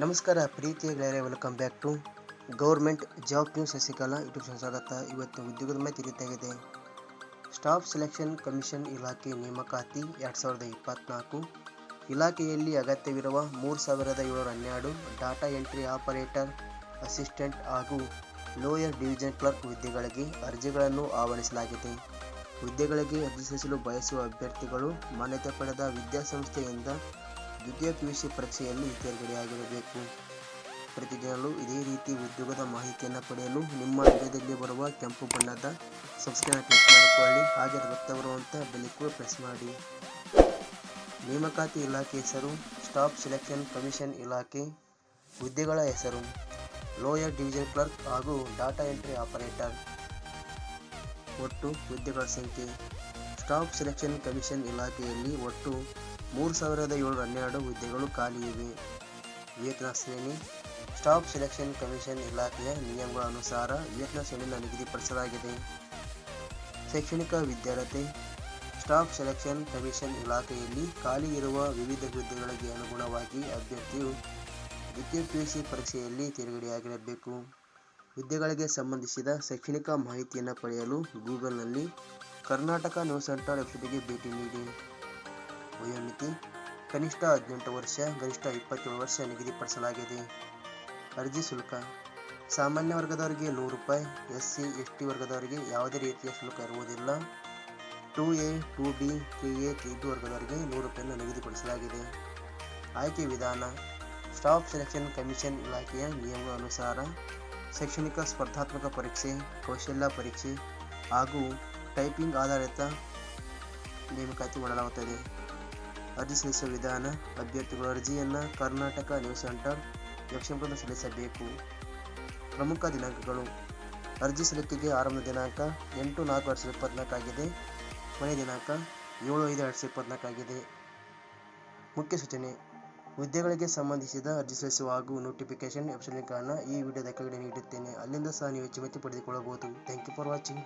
ನಮಸ್ಕಾರ ಪ್ರೀತಿಯ ಗೆಳೆಯರೆ, welcome back to government job news Shashikala YouTube channel ಸ್ವಾಗತ. ಇವತ್ತು ಉದ್ಯೋಗದ ಮಾಹಿತಿ ರೀತಿಯಾಗಿದೆ. ಸ್ಟಾಫ್ ಸೆಲೆಕ್ಷನ್ ಕಮಿಷನ್ ಇಲಾಖೆ ನೇಮಕಾತಿ 2024. ಇಲಾಖೆಯಲ್ಲಿ ಅಗತ್ಯವಿರುವ 3712 ಡಾಟಾ ಎಂಟ್ರಿ ಆಪರೇಟರ್, ಅಸಿಸ್ಟೆಂಟ್ ಹಾಗೂ ಲೋಯರ್ ಡಿವಿಷನ್ ಕ್ಲರ್ಕ್ ಹುದ್ದೆಗಳಿಗೆ ಅರ್ಜಿಗಳನ್ನು ಆಹ್ವಾನಿಸಲಾಗಿದೆ. ಹುದ್ದೆಗಳಿಗೆ ಅರ್ಜಿ ಸಲ್ಲಿಸಲು ಬಯಸುವ ಅಭ್ಯರ್ಥಿಗಳು ಮಾನ್ಯತೆ ಪಡೆದ ವಿದ್ಯಾಸಂಸ್ಥೆಯಿಂದ ದ್ವಿತೀಯ PUC ಪರೀಕ್ಷೆಯಲ್ಲಿ ತೇರ್ಗಡೆಯಾಗಿರಬೇಕು. ಪ್ರತಿದಿನಲೂ ಇದೇ ರೀತಿ ಉದ್ಯೋಗದ ಮಾಹಿತಿಯನ್ನು ಪಡೆಯಲು ನಿಮ್ಮ ವಿಡಿಯೋದಲ್ಲಿ ಬರುವ ಕೆಂಪು ಬಣ್ಣದ ಸಬ್ಸ್ಕ್ರೈಬ್ ಕ್ಲಿಕ್ ಮಾಡಿಕೊಳ್ಳಿ. ಹಾಗೆ ಗೊತ್ತಾ ಬರುವಂಥ ಬೆಲ್ ಕೂಡ ಪ್ರೆಸ್ ಮಾಡಿ. ನೇಮಕಾತಿ ಇಲಾಖೆ ಹೆಸರು ಸ್ಟಾಫ್ ಸೆಲೆಕ್ಷನ್ ಕಮಿಷನ್ ಇಲಾಖೆ. ಹುದ್ದೆಗಳ ಹೆಸರು ಲೋಯರ್ ಡಿವಿಷನ್ ಕ್ಲರ್ಕ್ ಹಾಗೂ ಡಾಟಾ ಎಂಟ್ರಿ ಆಪರೇಟರ್. ಒಟ್ಟು ಹುದ್ದೆಗಳ ಸಂಖ್ಯೆ. ಸ್ಟಾಫ್ ಸೆಲೆಕ್ಷನ್ ಕಮಿಷನ್ ಇಲಾಖೆಯಲ್ಲಿ ಒಟ್ಟು 3712 ಹುದ್ದೆಗಳು ಖಾಲಿ ಇವೆ. ವೇತನ ಶ್ರೇಣಿ. ಸ್ಟಾಫ್ ಸೆಲೆಕ್ಷನ್ ಕಮಿಷನ್ ಇಲಾಖೆಯ ನಿಯಮಗಳ ಅನುಸಾರ ವೇತನ ಶ್ರೇಣಿಯನ್ನು ನಿಗದಿಪಡಿಸಲಾಗಿದೆ. ಶೈಕ್ಷಣಿಕ ವಿದ್ಯಾರ್ಹತೆ. ಸ್ಟಾಫ್ ಸೆಲೆಕ್ಷನ್ ಕಮಿಷನ್ ಇಲಾಖೆಯಲ್ಲಿ ಖಾಲಿ ಇರುವ ವಿವಿಧ ಹುದ್ದೆಗಳಿಗೆ ಅನುಗುಣವಾಗಿ ಅಭ್ಯರ್ಥಿಯು ದ್ವಿತೀಯ PUC ಪರೀಕ್ಷೆಯಲ್ಲಿ ತೇರ್ಗಡೆಯಾಗಿರಬೇಕು. ಹುದ್ದೆಗಳಿಗೆ ಸಂಬಂಧಿಸಿದ ಶೈಕ್ಷಣಿಕ ಮಾಹಿತಿಯನ್ನು ಪಡೆಯಲು ಗೂಗಲ್ನಲ್ಲಿ ಕರ್ನಾಟಕ ನ್ಯೂಸ್ ಸೆಂಟರ್ ವೆಬ್ಸೈಟ್ಗೆ ಭೇಟಿ ನೀಡಿ. ವಯೋಮಿತಿ. ಕನಿಷ್ಠ 18 ವರ್ಷ, ಗರಿಷ್ಠ 27 ವರ್ಷ ನಿಗದಿಪಡಿಸಲಾಗಿದೆ. ಅರ್ಜಿ ಶುಲ್ಕ. ಸಾಮಾನ್ಯ ವರ್ಗದವರಿಗೆ ₹100, SC, ST ವರ್ಗದವರಿಗೆ ಯಾವುದೇ ರೀತಿಯ ಶುಲ್ಕ ಇರುವುದಿಲ್ಲ. 2A, 2B, 3A, 3B ವರ್ಗದವರಿಗೆ ₹100 ನಿಗದಿಪಡಿಸಲಾಗಿದೆ. ಆಯ್ಕೆ ವಿಧಾನ. ಸ್ಟಾಫ್ ಸೆಲೆಕ್ಷನ್ ಕಮಿಷನ್ ಇಲಾಖೆಯ ನಿಯಮಗಳ ಅನುಸಾರ ಶೈಕ್ಷಣಿಕ ಸ್ಪರ್ಧಾತ್ಮಕ ಪರೀಕ್ಷೆ, ಕೌಶಲ್ಯ ಪರೀಕ್ಷೆ ಹಾಗೂ ಟೈಪಿಂಗ್ ಆಧಾರಿತ ನೇಮಕಾತಿ ಮಾಡಲಾಗುತ್ತದೆ. ಅರ್ಜಿ ಸಲ್ಲಿಸುವ ವಿಧಾನ. ಅಭ್ಯರ್ಥಿಗಳು ಅರ್ಜಿಯನ್ನು ಕರ್ನಾಟಕ ನ್ಯೂಸ್ ಸೆಂಟರ್ ವೆಬ್ಸೈಟ್ನಲ್ಲಿ ಸಲ್ಲಿಸಬೇಕು. ಪ್ರಮುಖ ದಿನಾಂಕಗಳು. ಅರ್ಜಿ ಸಲ್ಲಿಕೆಗೆ ಆರಂಭದ ದಿನಾಂಕ 8/4/2024 ಆಗಿದೆ. ಕೊನೆಯ ದಿನಾಂಕ 7/5/2024 ಆಗಿದೆ. ಮುಖ್ಯ ಸೂಚನೆ. ಹುದ್ದೆಗಳಿಗೆ ಸಂಬಂಧಿಸಿದ ಅರ್ಜಿ ಸಲ್ಲಿಸುವ ಹಾಗೂ ನೋಟಿಫಿಕೇಶನ್ ವೆಬ್ಸೈಟ್ ಲಿಂಕ್ಗಳನ್ನು ಈ ವಿಡಿಯೋದ ಕೆಳಗಡೆ ನೀಡುತ್ತೇನೆ. ಅಲ್ಲಿಂದ ಸಹ ನೀವು ಹೆಚ್ಚು ಮಾಹಿತಿ ಪಡೆದುಕೊಳ್ಳಬಹುದು. Thank you for watching.